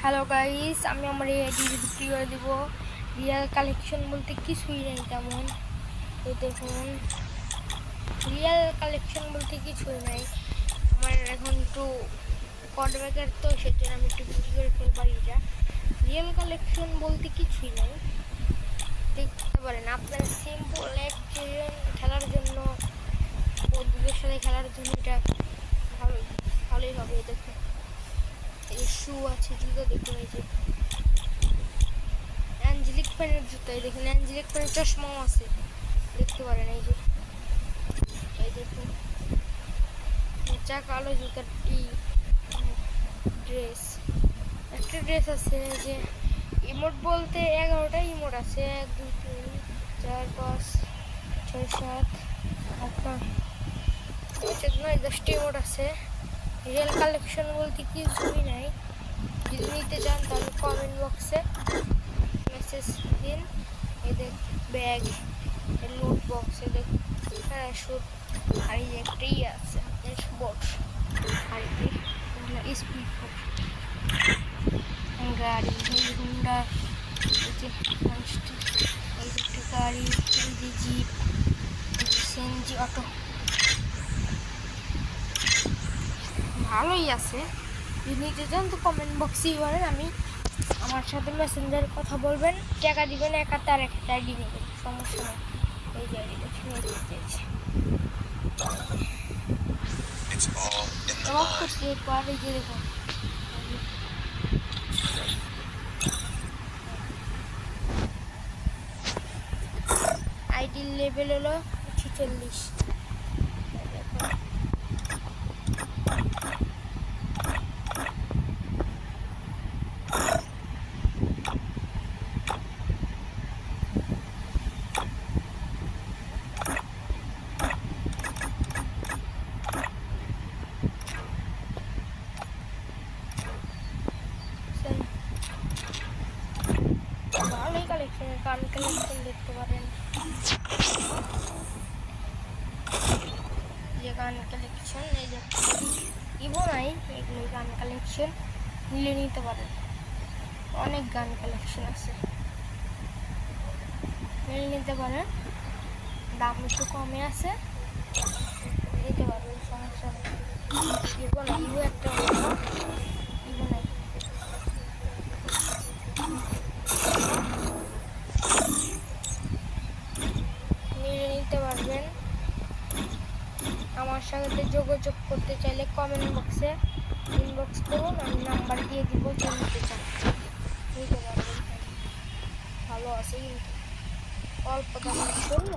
Hello guys, আমি আমার এই আইডি বিক্রি করে দিব। রিয়েল কালেকশন বলতে কিছুই নেই তেমন। তো দেখুন, রিয়েল কালেকশন বলতে কিছুই নাই। আমার এখন একটু কড ব্যাগের, তো সেজন্য আমি একটু বিক্রি করে ফেলবো। এটা রিয়েল কালেকশন বলতে কিছুই নাই, দেখতে পারেন আপনারা। সিম্পল একজন খেলার জন্য, বন্ধুদের সাথে খেলার জন্য এটা ভালোই হবে। দেখুন, এই শু আছে, জুতো দেখুন, এই যে অ্যাঞ্জেলিক প্যানের জুতাই দেখুন, অ্যাঞ্জেলিক প্যানের চশমাও আছে, দেখতে পারেন। এই দেখুন, চা কালো জুতার ড্রেস, একটা ড্রেস আছে। যে ইমোট বলতে 11টা ইমোট আছে, 1 2 3 4 5 6 7 8 9 10টি ইমোট আছে। রিয়েল কালেকশন বলতে কিছুই নাই। যদি নিতে চান তাহলে কমেন্ট বক্সে মেসেজ দিন। এই দেখ ব্যাগ, লুট বক্সে দেখ প্যারাশুট, আর এই একটাই আছে বক্স, আর এই স্পিড গাড়ি, এই হুন্ডা, এই যে এই একটা গাড়ি, এই যে জিপ, এই যে সিএনজি অটো, ভালোই আছে। যদি নিতে চান তো কমেন্ট বক্সেই বলেন, আমার সাথে মেসেঞ্জারে কথা বলবেন, টাকা দিবেন, একটা আইডি নেবেন, সমস্যা নেই। এই যে আইডি দেখে নিয়েছি, অফ করছি এরপর। এই যে দেখুন, আইডির লেভেল হলো 46। ভালোই কালেকশন, গান কালেকশন দেখতে পারেন। যে গান কালেকশন, এই যে ইভো নাই, এগুলো গান কালেকশন নিলে নিতে পারেন। অনেক গান কালেকশন আছে, নিলে নিতে পারেন। দাম একটু কমে আছে, নিতে পারবেন, সমস্যা নেই। ইভো না, ইভো একটা ইভো নাই। নিলে নিতে পারবেন। আমার সাথে যোগাযোগ করতে চাইলে কমেন্ট বক্সে ইনবক্স করুন, আমি নাম্বার দিয়ে দিব। যে নিতে চান নিতে পারবেন, ভালো আছে কিন্তু অল্প দামের জন্য।